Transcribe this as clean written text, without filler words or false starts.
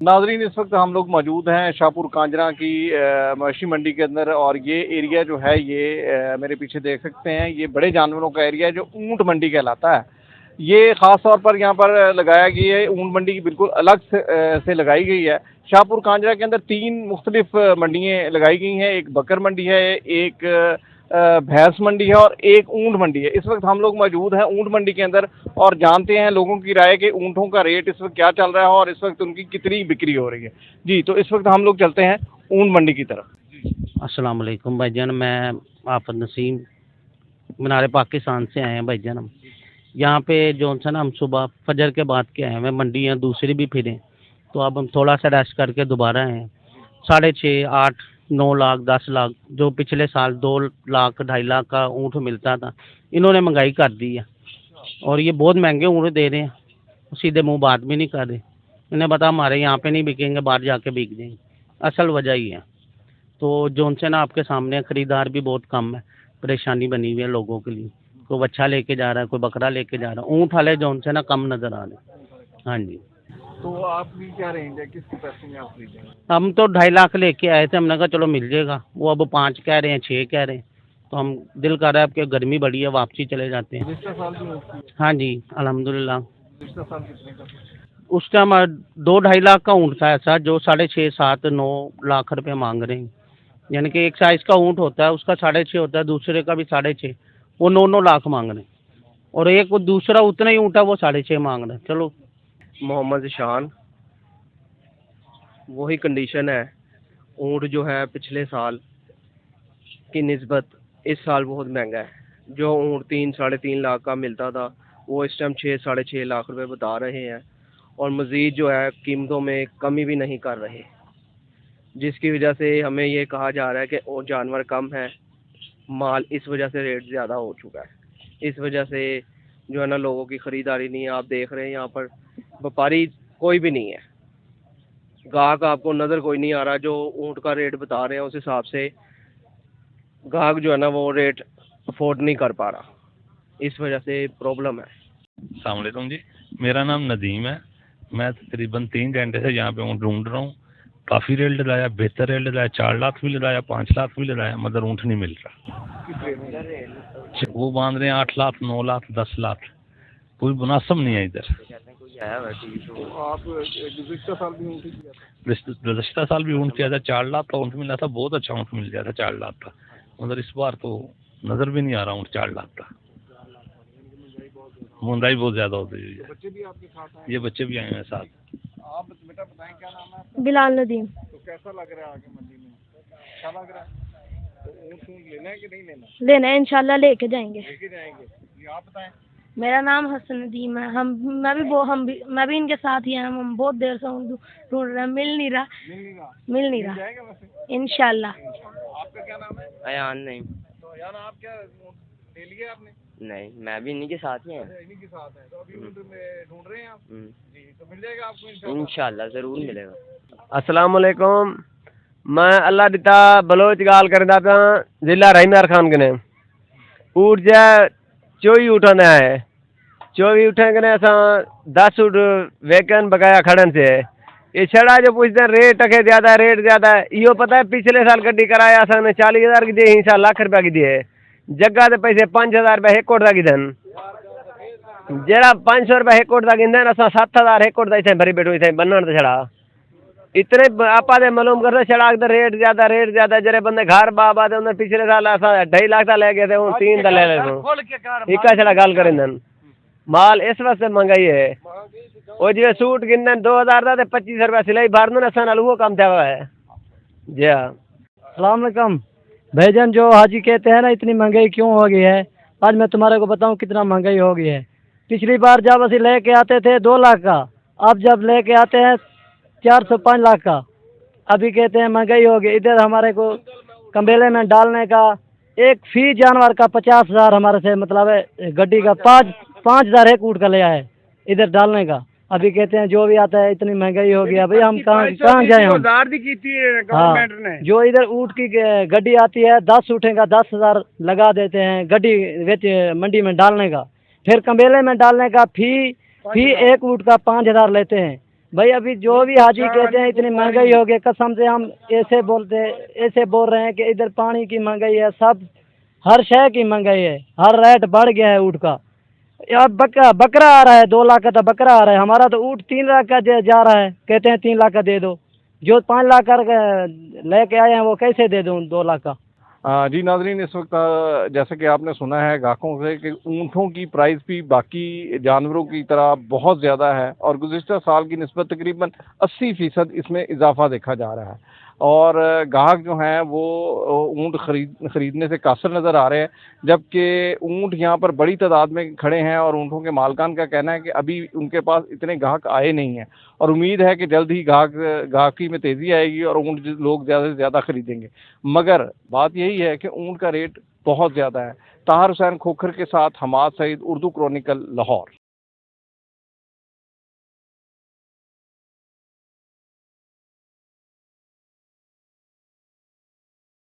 नाजरीन, इस वक्त हम लोग मौजूद हैं शाहपुर कांजरा की मवेशी मंडी के अंदर। और ये एरिया जो है ये मेरे पीछे देख सकते हैं, ये बड़े जानवरों का एरिया है जो ऊंट मंडी कहलाता है। ये ख़ास तौर पर यहाँ पर लगाया गया है, ऊंट मंडी की बिल्कुल अलग से लगाई गई है। शाहपुर कांजरा के अंदर 3 मुख्तलिफ मंडियाँ लगाई गई हैं। एक बकर मंडी है, एक भैंस मंडी है और एक ऊंट मंडी है। इस वक्त हम लोग मौजूद हैं ऊंट मंडी के अंदर और जानते हैं लोगों की राय कि ऊंटों का रेट इस वक्त क्या चल रहा है और इस वक्त उनकी कितनी बिक्री हो रही है। जी, तो इस वक्त हम लोग चलते हैं ऊंट मंडी की तरफ। अस्सलाम वालेकुम भाईजान, मैं आफत नसीम मीनार पाकिस्तान से आए हैं भाईजान। हम यहाँ पे जो सा ना हम सुबह फजर के बाद के आए हैं, मंडियाँ दूसरी भी फिरें तो अब हम थोड़ा सा रेस्ट करके दोबारा आए हैं। 6.5, 8, 9 लाख, 10 लाख जो पिछले साल 2 लाख 2.5 लाख का ऊँट मिलता था, इन्होंने महंगाई कर दी है और ये बहुत महंगे ऊँट दे रहे हैं। सीधे मुंह बात भी नहीं कर रहे। इन्हें पता हमारे यहाँ पे नहीं बिकेंगे, बाहर जाके बिक जाएंगे। असल वजह ही है। तो जोन से ना आपके सामने खरीदार भी बहुत कम है, परेशानी बनी हुई है लोगों के लिए। कोई बच्चा लेके जा रहा है, कोई बकरा लेके जा रहा है। ऊँट वाले जोन से ना कम नज़र आ रहे हैं। हाँ जी। तो आपकी क्या रेंज है, किस पैसे में आप खरीदेंगे? हम तो 2.5 लाख लेके आए थे, हमने कहा चलो मिल जाएगा। वो अब 5 कह रहे हैं, 6 कह रहे हैं। तो हम दिल कर रहा है आपके गर्मी बड़ी है, वापसी चले जाते हैं। पिछले साल भी होती है? हाँ जी, अल्हम्दुलिल्लाह। पिछले साल कितने का? उस टाइम 2-2.5 लाख का ऊँट था ऐसा, जो 6.5, 7, 9 लाख रुपए मांग रहे हैं। यानी कि एक साइज़ का ऊँट होता है, उसका 6.5 होता है, दूसरे का भी 6.5, वो 9-9 लाख मांग रहे हैं। और एक वो दूसरा उतना ही ऊँट है, वो 6.5 मांग रहे हैं। चलो। मोहम्मद शान, वही कंडीशन है। ऊँट जो है पिछले साल की निस्बत इस साल बहुत महंगा है। जो ऊँट 3-3.5 लाख का मिलता था, वो इस टाइम 6-6.5 लाख रुपए बता रहे हैं और मज़ीद जो है कीमतों में कमी भी नहीं कर रहे, जिसकी वजह से हमें ये कहा जा रहा है कि और जानवर कम है, माल इस वजह से रेट ज़्यादा हो चुका है। इस वजह से जो है ना लोगों की ख़रीदारी नहीं है। आप देख रहे हैं यहाँ पर व्यापारी कोई भी नहीं है, गाहक आपको नज़र कोई नहीं आ रहा। जो ऊँट का रेट बता रहे हैं उस हिसाब से गाहक जो है ना वो रेट अफोर्ड नहीं कर पा रहा, इस वजह से प्रॉब्लम है। अस्सलाम वालेकुम जी, मेरा नाम नदीम है। मैं तकरीबन 3 घंटे से यहाँ पे ऊँट ढूंढ रहा हूँ। काफ़ी रेट लगाया, बेहतर रेट लगाया, 4 लाख भी लगाया, 5 लाख भी लगाया, मगर ऊँट नहीं मिल रहा। वो बांध रहे हैं 8 लाख, 9 लाख, 10 लाख, कोई मुनासिब नहीं है इधर। आप गुज़िश्ता साल भी ऊँट किया था? गुज़िश्ता साल भी ऊँट किया था, 4 लाख का ऊँट मिला था, बहुत अच्छा ऊँट मिल गया था 4 लाख का। मगर इस बार तो नज़र भी नहीं आ रहा ऊँट 4 लाख का। महंगाई बहुत ज़्यादा हो गई है। बच्चे भी आपके साथ आए? ये बच्चे भी आए हैं साथ। आप बेटा बताएं, क्या नाम है आपका? बिलाल नदीम। तो कैसा लग रहा है आगे मंडी में? अच्छा लग रहा है? तो ऊँट लेना है कि नहीं लेना? लेना है, इंशाल्लाह लेके जाएंगे। लेके जाएंगे। ये आप बताएं। मेरा नाम हसन नदीम है। मैं भी इनके साथ ही हैं। हम बहुत देर से ढूंढ रहे हैं, मिल नहीं रहा। मिल नहीं रहा? जाएगा वैसे इंशाल्लाह। आपका क्या नाम है? अयान नहीं। तो अयान, आप क्या ले लिया आपने? नहीं, मैं भी इन्हीं के साथ ही हैं। इन्हीं के साथ हैं। तो अभी ऊँट में ढूंढ रहे हैं आप? जी, तो मिल जाएगा आपको इंशाल्लाह ज़रूर मिलेगा। अस्सलाम वालेकुम, मैं अल्लाह दिता बलोच गाल करदा पिया, जिला राईमार खान कने। ऊँट जा 24 उठाना है। 24 उठे कने असां 10 ऊँट वेकन बकाया खड़न से। ये छड़ा जो पूछते रेट अखे ज़्यादा, रेट ज़्यादा है। यो पता है पिछले साल गड्डी कराया असां 40,000 की दी, इस साल लाख रुपया की दिए। जगह के पैसे 5,000 रुपया एक कोट का गिदन। जेड़ा 500 रुपया एक कोट का गिंदन, असां 7,000 एक कोट का इसे भरी बैठो, इसे बनन ते छड़ा इतने आपा दे मालूम कर छड़ा रेट ज्यादा, रेट ज्यादा। जरे बंदे घर बाबा दे उन्हें पिछले साल असां 2.5 लाख का ले गए थे, 3 का ले ले इका छड़ा गल करें। माल इस वास्ते महंगाई है। वो जो सूट गिनन 2,000 का 25 रुपया सिलाई भर दो असा वो कम था है। जी हाँ। अस्सलाम वालेकुम भाईजान, जो हाजी कहते हैं ना इतनी महंगाई क्यों हो गई है, आज मैं तुम्हारे को बताऊं कितना महंगाई हो गई है। पिछली बार जब असं लेके आते थे 2 लाख का, अब जब लेके आते हैं 4-5 लाख का। अभी कहते हैं महंगाई हो गई। इधर हमारे को कंबेले में डालने का एक फी जानवर का 50,000 हमारे से मतलब है गड्डी का 5,000 एक ऊँट का ले आए इधर डालने का। अभी कहते हैं जो भी आता है इतनी महंगाई हो गई है, भाई हम कहाँ जाए हम। हाँ, जो इधर ऊँट की गड्डी आती है 10 उठेगा 10,000 लगा देते हैं गड्डी वेच मंडी में डालने का। फिर कंबेले में डालने का फी एक ऊँट का 5,000 लेते हैं। भाई अभी जो भी हाजी कहते हैं इतनी महंगाई हो गई, कसम से हम ऐसे बोल रहे हैं कि इधर पानी की महंगाई है, सब हर शय की महंगाई है, हर रेट बढ़ गया है ऊँट का। यार बकरा आ रहा है 2 लाख का, तो बकरा आ रहा है, हमारा तो ऊँट 3 लाख का जा रहा है, कहते हैं 3 लाख का दे दो। जो 5 लाख का लेके आए हैं वो कैसे दे दूँ 2 लाख का। जी नाज़रीन, इस वक्त जैसे कि आपने सुना है ग्राहकों से कि ऊँटों की प्राइस भी बाकी जानवरों की तरह बहुत ज़्यादा है और गुज़िश्ता साल की निस्बत तकरीबन 80% इसमें इजाफा देखा जा रहा है और ग्राहक जो हैं वो ऊँट खरीदने से कासिर नज़र आ रहे हैं, जबकि ऊँट यहाँ पर बड़ी तादाद में खड़े हैं और ऊँटों के मालकान का कहना है कि अभी उनके पास इतने ग्राहक आए नहीं हैं और उम्मीद है कि जल्द ही ग्राहकी में तेज़ी आएगी और ऊँट लोग ज़्यादा से ज़्यादा खरीदेंगे। मगर बात यही है कि ऊँट का रेट बहुत ज़्यादा है। ताहर हुसैन खोखर के साथ हमाद सईद, उर्दू क्रॉनिकल, लाहौर।